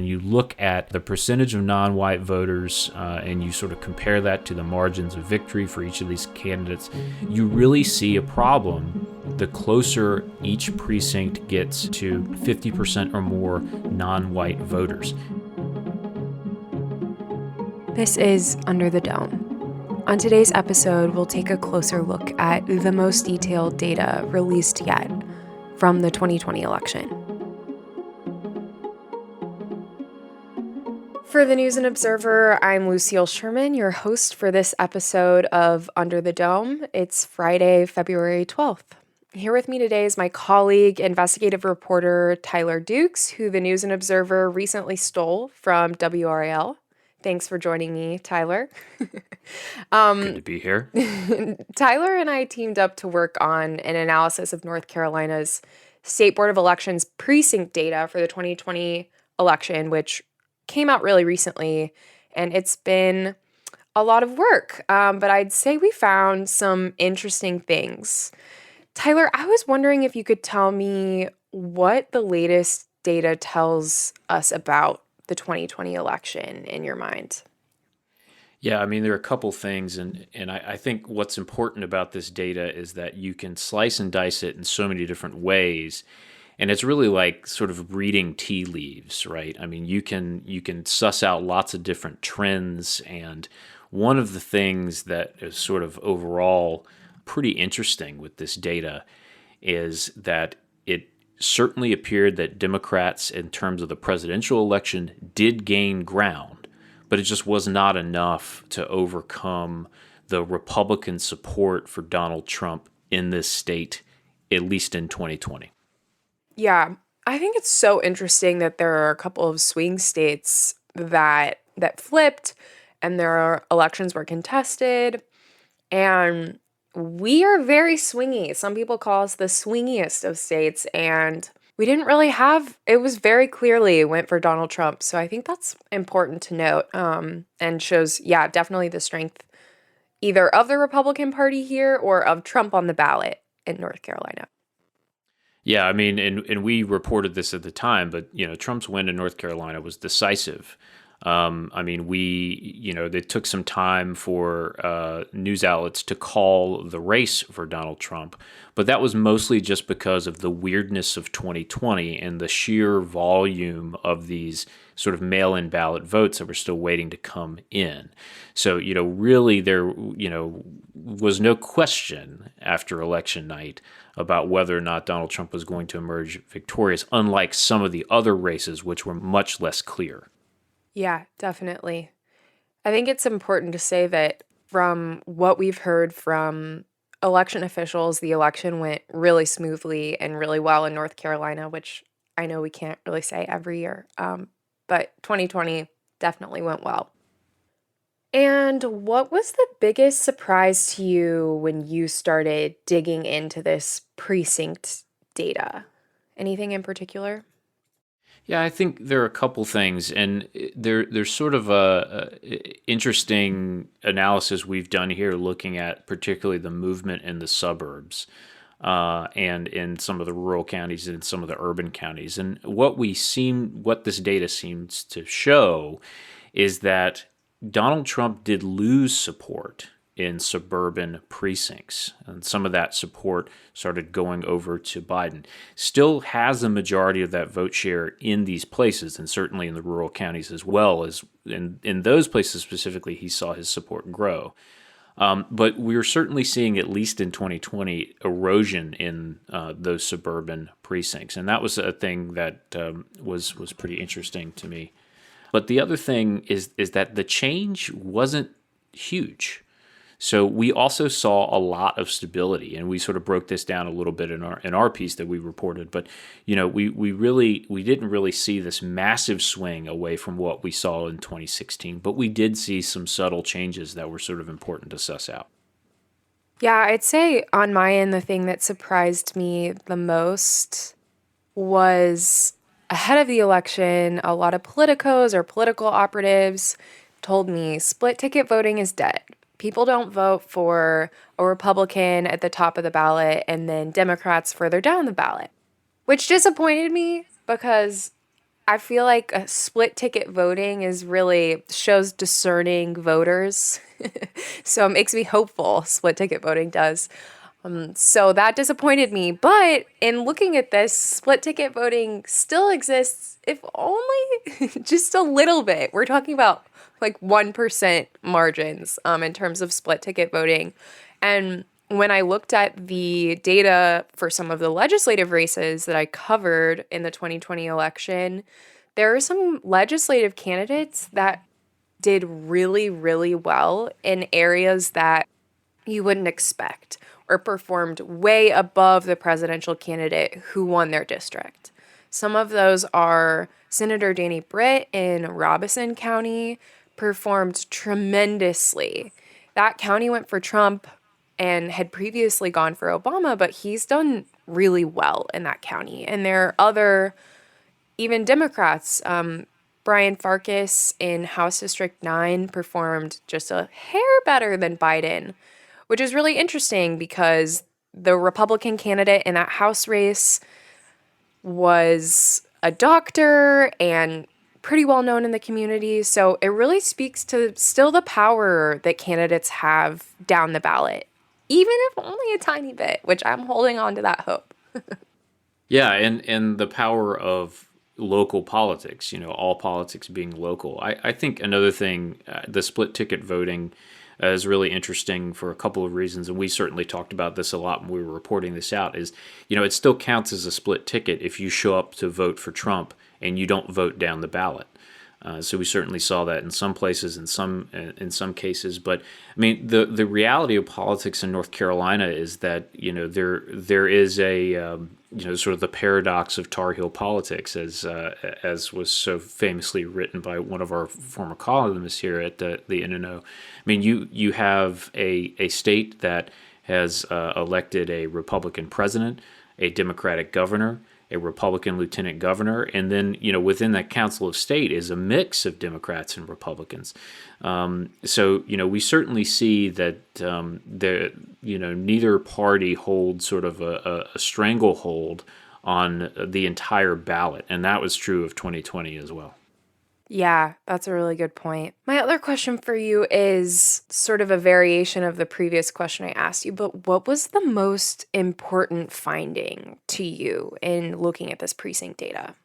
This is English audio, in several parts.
and you look at the percentage of non-white voters and you sort of compare that to the margins of victory for each of these candidates, you really see a problem the closer each precinct gets to 50% or more non-white voters. This is Under the Dome. On today's episode, we'll take a closer look at the most detailed data released yet from the 2020 election. For the News and Observer, I'm Lucille Sherman, your host for this episode of Under the Dome. It's Friday, February 12th. Here with me today is my colleague, investigative reporter Tyler Dukes, who the News and Observer recently stole from WRAL. Thanks for joining me, Tyler. Good to be here. Tyler and I teamed up to work on an analysis of North Carolina's State Board of Elections precinct data for the 2020 election, which came out really recently, and it's been a lot of work, but I'd say we found some interesting things. Tyler, I was wondering if you could tell me what the latest data tells us about the 2020 election in your mind. Yeah, I mean, there are a couple things, and I think what's important about this data is that you can slice and dice it in so many different ways, and it's really like sort of reading tea leaves, right? I mean, you can suss out lots of different trends, and one of the things that is sort of overall pretty interesting with this data is that it certainly appeared that Democrats, in terms of the presidential election, did gain ground, but it just was not enough to overcome the Republican support for Donald Trump in this state, at least in 2020. Yeah, I think it's so interesting that there are a couple of swing states that flipped and their elections were contested, and we are very swingy. Some people call us the swingiest of states, and we didn't really have, it was very clearly went for Donald Trump. So I think that's important to note, and shows, yeah, definitely the strength either of the Republican Party here or of Trump on the ballot in North Carolina. Yeah, I mean, and we reported this at the time, but, Trump's win in North Carolina was decisive. I mean, it took some time for news outlets to call the race for Donald Trump, but that was mostly just because of the weirdness of 2020 and the sheer volume of these sort of mail-in ballot votes that were still waiting to come in. So, really there, was no question after election night about whether or not Donald Trump was going to emerge victorious, unlike some of the other races, which were much less clear. Yeah, definitely. I think it's important to say that from what we've heard from election officials, the election went really smoothly and really well in North Carolina, which I know we can't really say every year, but 2020 definitely went well. And what was the biggest surprise to you when you started digging into this precinct data? Anything in particular? Yeah, I think there are a couple things, and there's sort of a interesting analysis we've done here looking at particularly the movement in the suburbs and in some of the rural counties and some of the urban counties. And what this data seems to show is that Donald Trump did lose support in suburban precincts, and some of that support started going over to Biden. Still has a majority of that vote share in these places, and certainly in the rural counties as well as in those places specifically, he saw his support grow. But we're certainly seeing, at least in 2020, erosion in those suburban precincts, and that was a thing that was pretty interesting to me. But the other thing is that the change wasn't huge. So we also saw a lot of stability, and we sort of broke this down a little bit in our piece that we reported. But we didn't really see this massive swing away from what we saw in 2016, but we did see some subtle changes that were sort of important to suss out. Yeah, I'd say on my end, the thing that surprised me the most was ahead of the election, a lot of politicos or political operatives told me split ticket voting is dead. People don't vote for a Republican at the top of the ballot and then Democrats further down the ballot, which disappointed me because I feel like split ticket voting is really shows discerning voters. So it makes me hopeful, split ticket voting does. So that disappointed me. But in looking at this, split ticket voting still exists, if only just a little bit. We're talking about like 1% margins in terms of split ticket voting. And when I looked at the data for some of the legislative races that I covered in the 2020 election, there are some legislative candidates that did really, really well in areas that you wouldn't expect or performed way above the presidential candidate who won their district. Some of those are Senator Danny Britt in Robeson County performed tremendously. That county went for Trump and had previously gone for Obama, but he's done really well in that county. And there are other, even Democrats. Brian Farkas in House District 9 performed just a hair better than Biden, which is really interesting because the Republican candidate in that House race was a doctor and pretty well known in the community. So it really speaks to still the power that candidates have down the ballot, even if only a tiny bit, which I'm holding on to that hope. Yeah, and the power of local politics, all politics being local. I think another thing, the split ticket voting is really interesting for a couple of reasons, and we certainly talked about this a lot when we were reporting this out, is, it still counts as a split ticket if you show up to vote for Trump and you don't vote down the ballot. So we certainly saw that in some places, in some cases. But I mean, the reality of politics in North Carolina is that there is a sort of the paradox of Tar Heel politics, as was so famously written by one of our former columnists here at the NNO. I mean, you have a state that has elected a Republican president, a Democratic governor, a Republican lieutenant governor, and then within that Council of State is a mix of Democrats and Republicans. So we certainly see that neither party holds sort of a stranglehold on the entire ballot, and that was true of 2020 as well. Yeah, that's a really good point. My other question for you is sort of a variation of the previous question I asked you, but what was the most important finding to you in looking at this precinct data?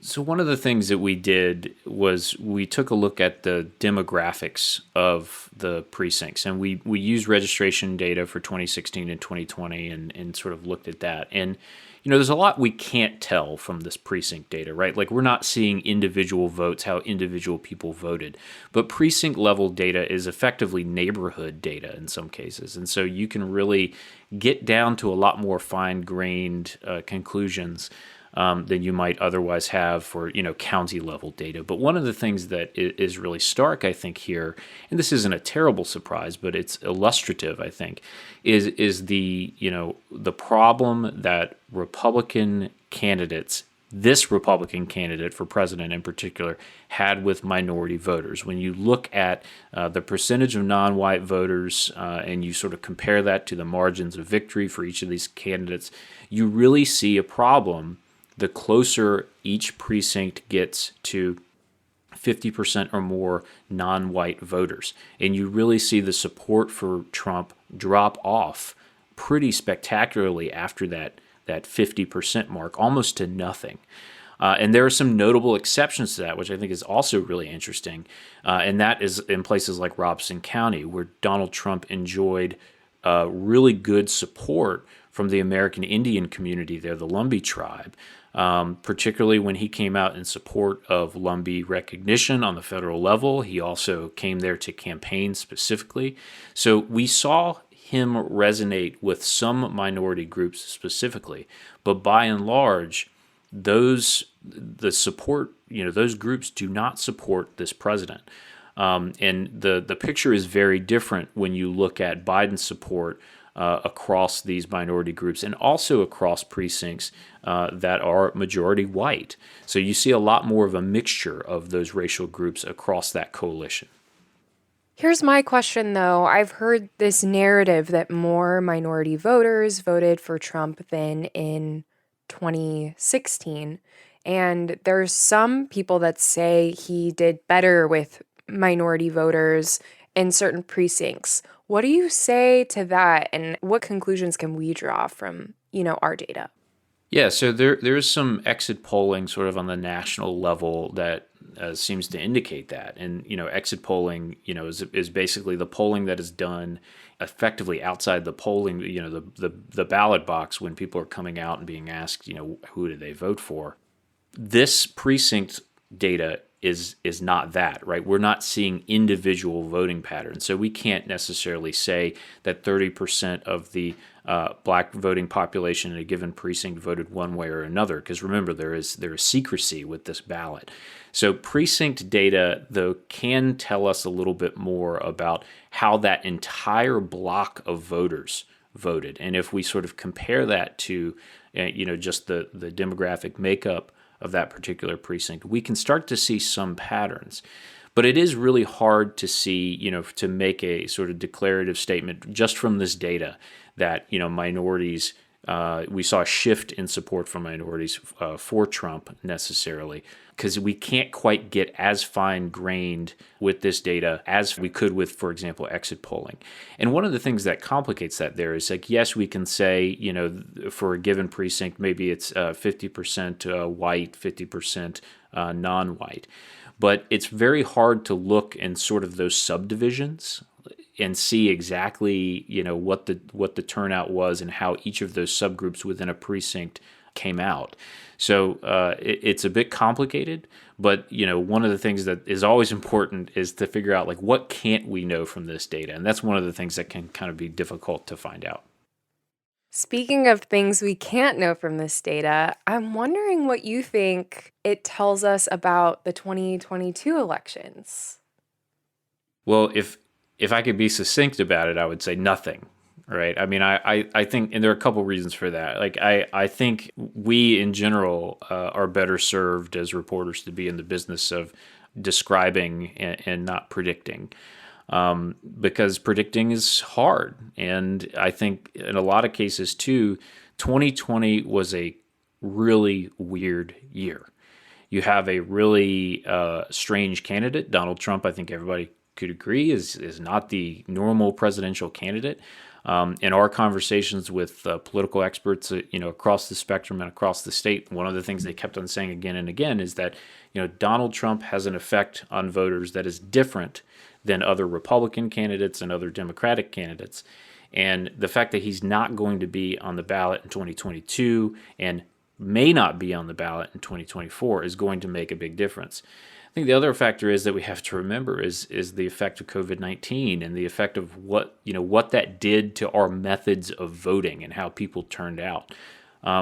So one of the things that we did was we took a look at the demographics of the precincts, and we used registration data for 2016 and 2020 and sort of looked at that. And there's a lot we can't tell from this precinct data, right? Like, we're not seeing individual votes, how individual people voted. But precinct level data is effectively neighborhood data in some cases. And so you can really get down to a lot more fine-grained conclusions than you might otherwise have for county level data. But one of the things that is really stark, I think, here, and this isn't a terrible surprise, but it's illustrative, I think, is the problem that Republican candidates, this Republican candidate for president in particular, had with minority voters. When you look at the percentage of non-white voters and you sort of compare that to the margins of victory for each of these candidates, you really see a problem the closer each precinct gets to 50% or more non-white voters. And you really see the support for Trump drop off pretty spectacularly after that 50% mark, almost to nothing. And there are some notable exceptions to that, which I think is also really interesting. And that is in places like Robeson County, where Donald Trump enjoyed really good support from the American Indian community there, the Lumbee tribe. Particularly when he came out in support of Lumbee recognition on the federal level. He also came there to campaign specifically. So we saw him resonate with some minority groups specifically, but by and large, those groups do not support this president. And the picture is very different when you look at Biden's support across these minority groups and also across precincts that are majority white. So you see a lot more of a mixture of those racial groups across that coalition. Here's my question, though. I've heard this narrative that more minority voters voted for Trump than in 2016. And there's some people that say he did better with minority voters in certain precincts. What do you say to that? And what conclusions can we draw from, our data? Yeah, so there's some exit polling sort of on the national level that seems to indicate that, and exit polling is basically the polling that is done effectively outside the polling, the ballot box when people are coming out and being asked, who do they vote for. This precinct data is not that, right? We're not seeing individual voting patterns. So we can't necessarily say that 30% of the black voting population in a given precinct voted one way or another, because remember, there is secrecy with this ballot. So precinct data, though, can tell us a little bit more about how that entire block of voters voted. And if we sort of compare that to, just the demographic makeup of that particular precinct, we can start to see some patterns. But it is really hard to see, to make a sort of declarative statement just from this data that, minorities, we saw a shift in support from minorities for Trump necessarily, because we can't quite get as fine-grained with this data as we could with, for example, exit polling. And one of the things that complicates that there is, like, yes, we can say, for a given precinct, maybe it's 50% white, 50% non-white. But it's very hard to look in sort of those subdivisions and see exactly, what the turnout was and how each of those subgroups within a precinct came out. So it's a bit complicated, but one of the things that is always important is to figure out, like, what can't we know from this data, and that's one of the things that can kind of be difficult to find out. Speaking of things we can't know from this data, I'm wondering what you think it tells us about the 2022 elections. Well, if I could be succinct about it, I would say nothing. Right. I mean, I think, and there are a couple reasons for that. Like, I think we in general are better served as reporters to be in the business of describing and not predicting, because predicting is hard. And I think in a lot of cases too, 2020 was a really weird year. You have a really strange candidate, Donald Trump. I think everybody could agree is not the normal presidential candidate. In our conversations with political experts, across the spectrum and across the state, one of the things they kept on saying again and again is that, Donald Trump has an effect on voters that is different than other Republican candidates and other Democratic candidates. And the fact that he's not going to be on the ballot in 2022 and may not be on the ballot in 2024 is going to make a big difference. I think the other factor is that we have to remember is the effect of COVID-19 and the effect of what that did to our methods of voting and how people turned out.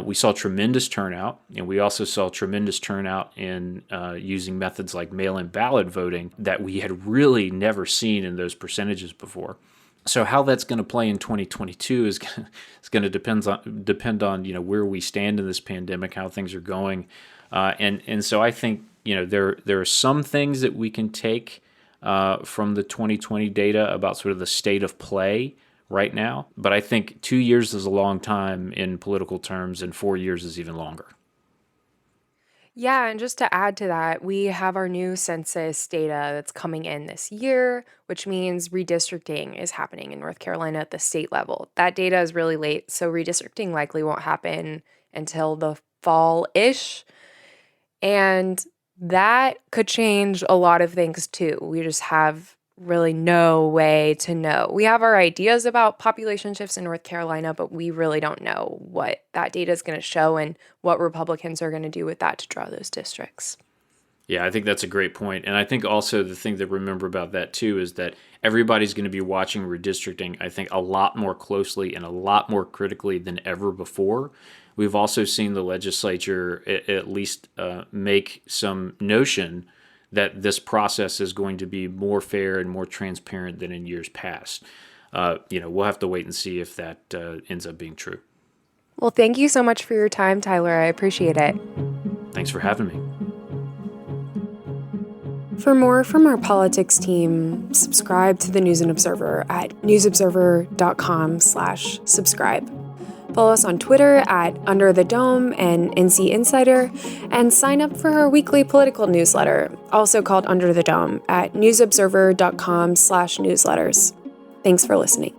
We saw tremendous turnout, and we also saw tremendous turnout in using methods like mail-in ballot voting that we had really never seen in those percentages before. So how that's going to play in 2022 is going to depend on where we stand in this pandemic, how things are going, and so I think there are some things that we can take from the 2020 data about sort of the state of play right now, but I think 2 years is a long time in political terms, and 4 years is even longer. Yeah, and just to add to that, we have our new census data that's coming in this year, which means redistricting is happening in North Carolina at the state level. That data is really late, so redistricting likely won't happen until the fall-ish. And that could change a lot of things too. We just have really no way to know. We have our ideas about population shifts in North Carolina, but we really don't know what that data is going to show and what Republicans are going to do with that to draw those districts. Yeah, I think that's a great point. And I think also the thing to remember about that too is that everybody's going to be watching redistricting, I think, a lot more closely and a lot more critically than ever before. We've also seen the legislature at least make some notion that this process is going to be more fair and more transparent than in years past. We'll have to wait and see if that ends up being true. Well, thank you so much for your time, Tyler. I appreciate it. Thanks for having me. For more from our politics team, subscribe to the News and Observer at newsobserver.com/subscribe. Follow us on Twitter at Under the Dome and NC Insider, and sign up for our weekly political newsletter, also called Under the Dome, at newsobserver.com/newsletters. Thanks for listening.